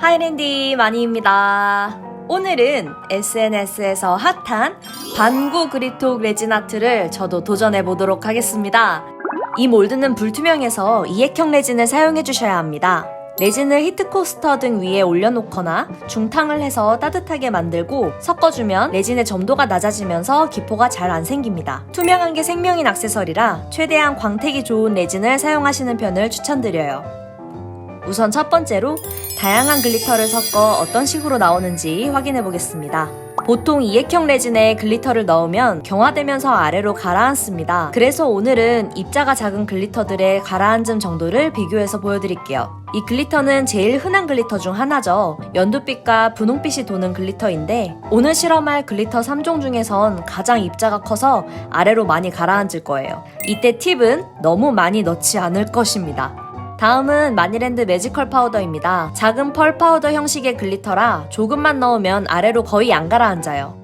하이랜디 마니입니다. 오늘은 SNS에서 핫한 반구 그립톡 레진 아트를 저도 도전해보도록 하겠습니다. 이 몰드는 불투명해서 이액형 레진을 사용해주셔야 합니다. 레진을 히트코스터 등 위에 올려놓거나 중탕을 해서 따뜻하게 만들고 섞어주면 레진의 점도가 낮아지면서 기포가 잘 안 생깁니다. 투명한 게 생명인 액세서리라 최대한 광택이 좋은 레진을 사용하시는 편을 추천드려요. 우선 첫 번째로 다양한 글리터를 섞어 어떤 식으로 나오는지 확인해 보겠습니다. 보통 이액형 레진에 글리터를 넣으면 경화되면서 아래로 가라앉습니다. 그래서 오늘은 입자가 작은 글리터들의 가라앉음 정도를 비교해서 보여드릴게요. 이 글리터는 제일 흔한 글리터 중 하나죠. 연두빛과 분홍빛이 도는 글리터인데 오늘 실험할 글리터 3종 중에선 가장 입자가 커서 아래로 많이 가라앉을 거예요. 이때 팁은 너무 많이 넣지 않을 것입니다. 다음은 마니랜드 매지컬 파우더입니다. 작은 펄 파우더 형식의 글리터라 조금만 넣으면 아래로 거의 안 가라앉아요.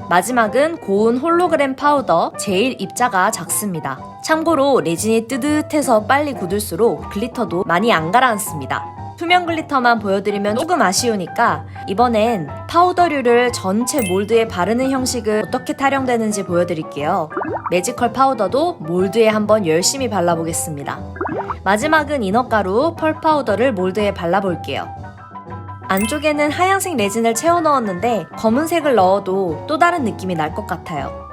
마지막은 고운 홀로그램 파우더, 제일 입자가 작습니다. 참고로 레진이 뜨뜻해서 빨리 굳을수록 글리터도 많이 안 가라앉습니다. 투명 글리터만 보여드리면 조금 아쉬우니까 이번엔 파우더류를 전체 몰드에 바르는 형식을 어떻게 타령되는지 보여드릴게요. 매지컬 파우더도 몰드에 한번 열심히 발라보겠습니다. 마지막은 이너가루, 펄 파우더를 몰드에 발라볼게요. 안쪽에는 하얀색 레진을 채워 넣었는데 검은색을 넣어도 또 다른 느낌이 날 것 같아요.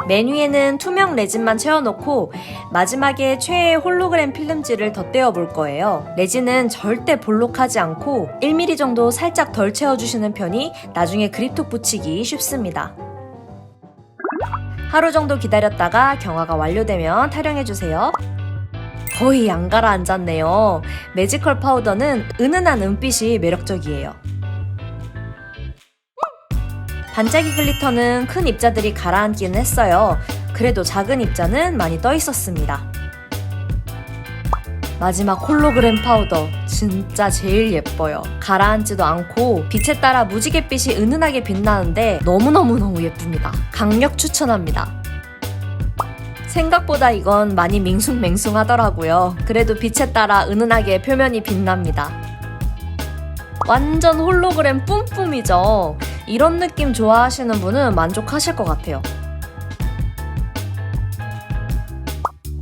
맨 위에는 투명 레진만 채워놓고 마지막에 최애 홀로그램 필름지를 덧대어 볼 거예요. 레진은 절대 볼록하지 않고 1mm 정도 살짝 덜 채워주시는 편이 나중에 그립톡 붙이기 쉽습니다. 하루 정도 기다렸다가 경화가 완료되면 타령해주세요. 거의 안 가라앉았네요. 매지컬 파우더는 은은한 은빛이 매력적이에요. 반짝이 글리터는 큰 입자들이 가라앉기는 했어요. 그래도 작은 입자는 많이 떠 있었습니다. 마지막 홀로그램 파우더 진짜 제일 예뻐요. 가라앉지도 않고 빛에 따라 무지갯빛이 은은하게 빛나는데 너무너무 예쁩니다. 강력 추천합니다. 생각보다 이건 많이 밍숭맹숭하더라고요. 그래도 빛에 따라 은은하게 표면이 빛납니다. 완전 홀로그램 뿜뿜이죠. 이런 느낌 좋아하시는 분은 만족하실 것 같아요.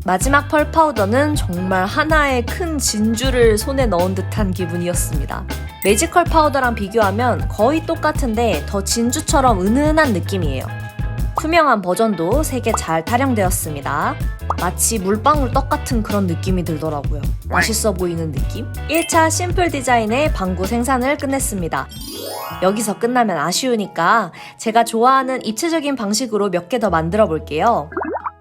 마지막 펄 파우더는 정말 하나의 큰 진주를 손에 넣은 듯한 기분이었습니다. 매지컬 파우더랑 비교하면 거의 똑같은데 더 진주처럼 은은한 느낌이에요. 투명한 버전도 3개 잘 타령되었습니다. 마치 물방울 떡 같은 그런 느낌이 들더라고요. 맛있어 보이는 느낌? 1차 심플 디자인의 방구 생산을 끝냈습니다. 여기서 끝나면 아쉬우니까 제가 좋아하는 입체적인 방식으로 몇 개 더 만들어 볼게요.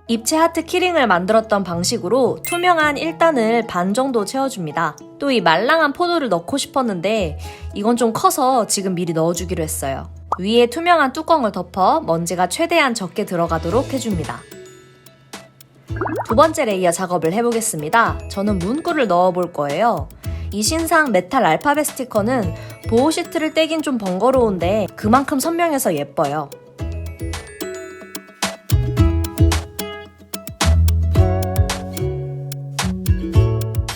입체 하트 키링을 만들었던 방식으로 투명한 1단을 반 정도 채워줍니다. 또 이 말랑한 포도를 넣고 싶었는데 이건 좀 커서 지금 미리 넣어주기로 했어요. 위에 투명한 뚜껑을 덮어 먼지가 최대한 적게 들어가도록 해줍니다. 두 번째 레이어 작업을 해보겠습니다. 저는 문구를 넣어볼 거예요. 이 신상 메탈 알파벳 스티커는 보호 시트를 떼긴 좀 번거로운데 그만큼 선명해서 예뻐요.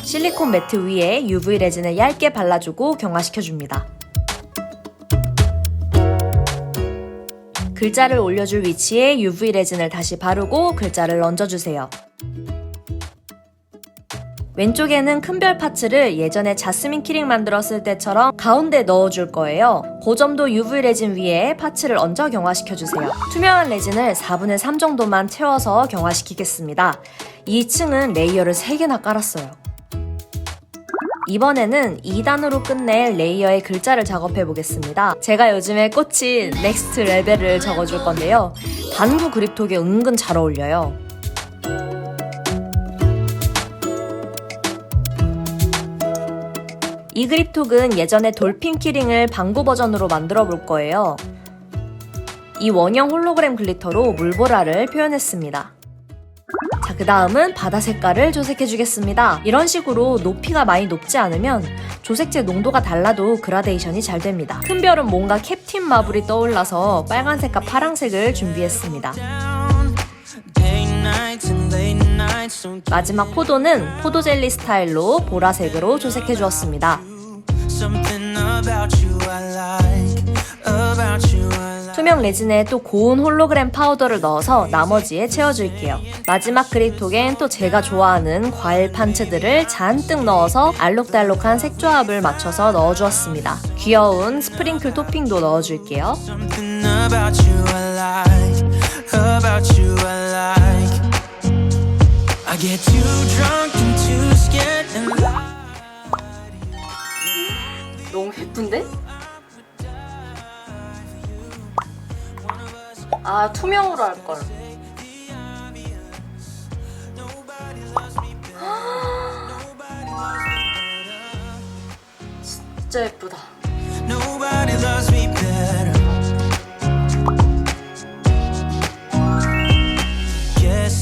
실리콘 매트 위에 UV 레진을 얇게 발라주고 경화시켜줍니다. 글자를 올려줄 위치에 UV 레진을 다시 바르고 글자를 얹어주세요. 왼쪽에는 큰 별 파츠를 예전에 자스민 키링 만들었을 때처럼 가운데 넣어줄 거예요. 고점도 UV 레진 위에 파츠를 얹어 경화시켜주세요. 투명한 레진을 4분의 3 정도만 채워서 경화시키겠습니다. 2층은 레이어를 3개나 깔았어요. 이번에는 2단으로 끝낼 레이어의 글자를 작업해 보겠습니다. 제가 요즘에 꽂힌 넥스트 레벨을 적어줄 건데요. 반구 그립톡에 은근 잘 어울려요. 이 그립톡은 예전에 돌핀 키링을 반구 버전으로 만들어 볼 거예요. 이 원형 홀로그램 글리터로 물보라를 표현했습니다. 자, 그 다음은 바다 색깔을 조색해 주겠습니다. 이런 식으로 높이가 많이 높지 않으면 조색제 농도가 달라도 그라데이션이 잘 됩니다. 큰 별은 뭔가 캡틴 마블이 떠올라서 빨간색과 파란색을 준비했습니다. 마지막 포도는 포도젤리 스타일로 보라색으로 조색해 주었습니다. 투명 레진에 또 고운 홀로그램 파우더를 넣어서 나머지에 채워줄게요. 마지막 그립톡엔 또 제가 좋아하는 과일 판츠들을 잔뜩 넣어서 알록달록한 색조합을 맞춰서 넣어주었습니다. 귀여운 스프링클 토핑도 넣어줄게요. 너무 예쁜데? 아, 투명으로 할걸. 진짜 예쁘다.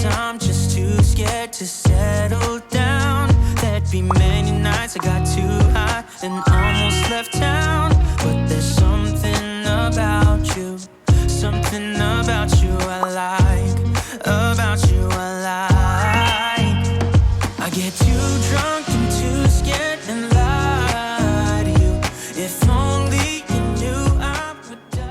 I'm just too scared to settle down. There'd be many nights I got too high and almost left town. But there's something about you, something about you I like, about you I like. I get too drunk and too scared and lie to you. If only you knew I would die.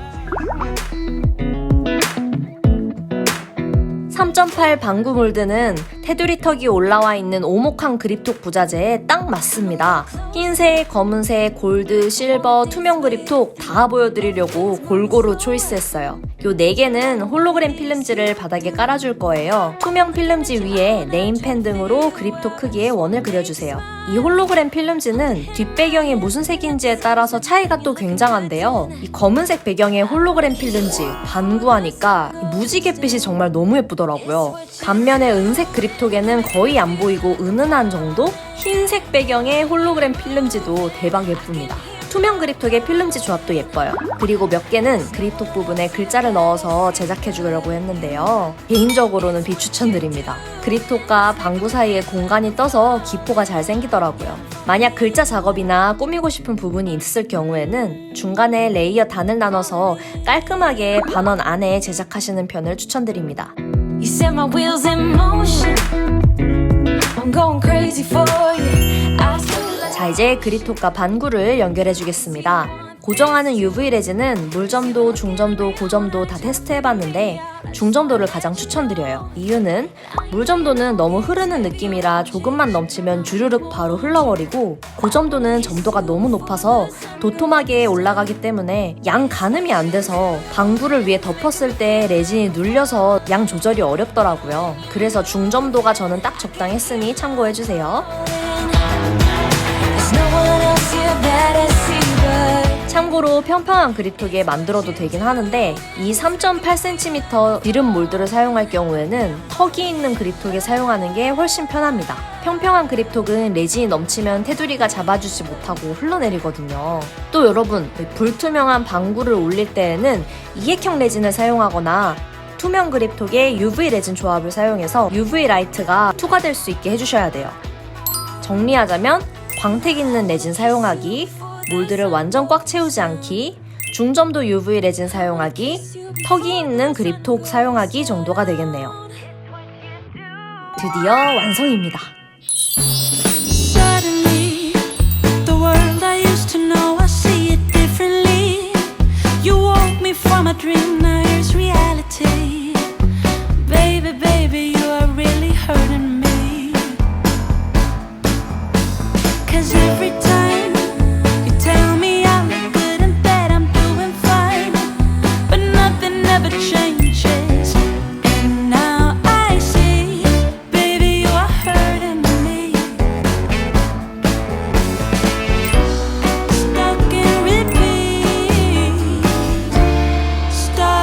3.8 방구 몰드는 테두리 턱이 올라와 있는 오목한 그립톡 부자재에 딱 맞습니다. 흰색, 검은색, 골드, 실버, 투명 그립톡 다 보여드리려고 골고루 초이스했어요. 요 4개는 홀로그램 필름지를 바닥에 깔아줄 거예요. 투명 필름지 위에 네임펜 등으로 그립톡 크기의 원을 그려주세요. 이 홀로그램 필름지는 뒷배경이 무슨 색인지에 따라서 차이가 또 굉장한데요. 이 검은색 배경의 홀로그램 필름지 반구하니까 무지갯빛이 정말 너무 예쁘더라고요. 반면에 은색 그립톡에는 거의 안 보이고 은은한 정도? 흰색 배경의 홀로그램 필름지도 대박 예쁩니다. 투명 그립톡의 필름지 조합도 예뻐요. 그리고 몇 개는 그립톡 부분에 글자를 넣어서 제작해주려고 했는데요. 개인적으로는 비추천드립니다. 그립톡과 방구 사이에 공간이 떠서 기포가 잘 생기더라고요. 만약 글자 작업이나 꾸미고 싶은 부분이 있을 경우에는 중간에 레이어 단을 나눠서 깔끔하게 반원 안에 제작하시는 편을 추천드립니다. You set my wheels in motion. I'm going crazy for you. 자, 이제 그립톡과 반구를 연결해 주겠습니다. 고정하는 UV 레진은 물점도, 중점도, 고점도 다 테스트해봤는데 중점도를 가장 추천드려요. 이유는 물점도는 너무 흐르는 느낌이라 조금만 넘치면 주르륵 바로 흘러버리고 고점도는 점도가 너무 높아서 도톰하게 올라가기 때문에 양 가늠이 안 돼서 방구를 위에 덮었을 때 레진이 눌려서 양 조절이 어렵더라고요. 그래서 중점도가 저는 딱 적당했으니 참고해주세요. 참고로 평평한 그립톡에 만들어도 되긴 하는데 이 3.8cm 기름 몰드를 사용할 경우에는 턱이 있는 그립톡에 사용하는 게 훨씬 편합니다. 평평한 그립톡은 레진이 넘치면 테두리가 잡아주지 못하고 흘러내리거든요. 또 여러분, 불투명한 방구를 올릴 때에는 이액형 레진을 사용하거나 투명 그립톡에 UV 레진 조합을 사용해서 UV 라이트가 투과될 수 있게 해주셔야 돼요. 정리하자면 광택 있는 레진 사용하기, 몰드를 완전 꽉 채우지 않기, 중점도 UV 레진 사용하기, 턱이 있는 그립톡 사용하기 정도가 되겠네요. 드디어 완성입니다. Suddenly, the world I used to know, I see it differently. You woke me from a dream, now here's reality. Baby, baby, you are really hurting me. 'Cause every time you tell me I look good and that I'm doing fine, but nothing ever changes. And now I see, baby, you are hurting me. Stuck in repeat, stuck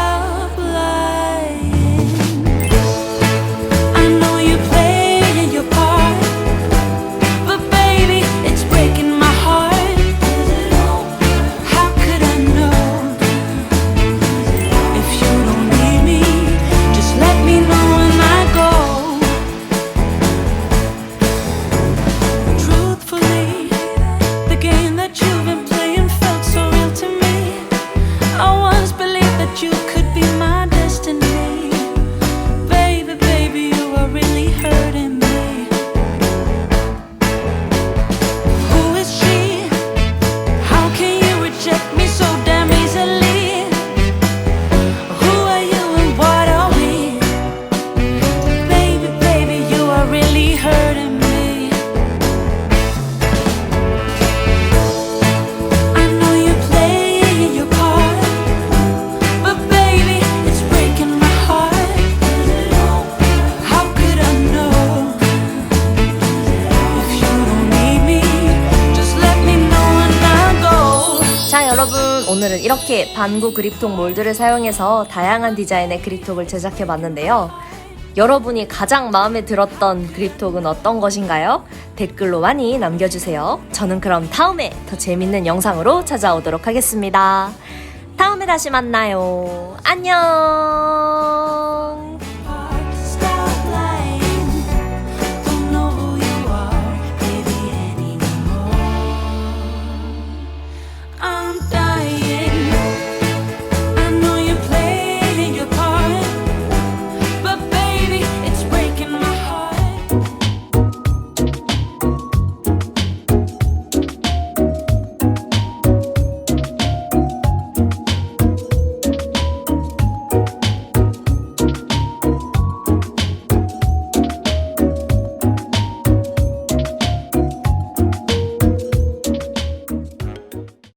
오늘은 이렇게 반구 그립톡 몰드를 사용해서 다양한 디자인의 그립톡을 제작해 봤는데요. 여러분이 가장 마음에 들었던 그립톡은 어떤 것인가요? 댓글로 많이 남겨주세요. 저는 그럼 다음에 더 재밌는 영상으로 찾아오도록 하겠습니다. 다음에 다시 만나요. 안녕.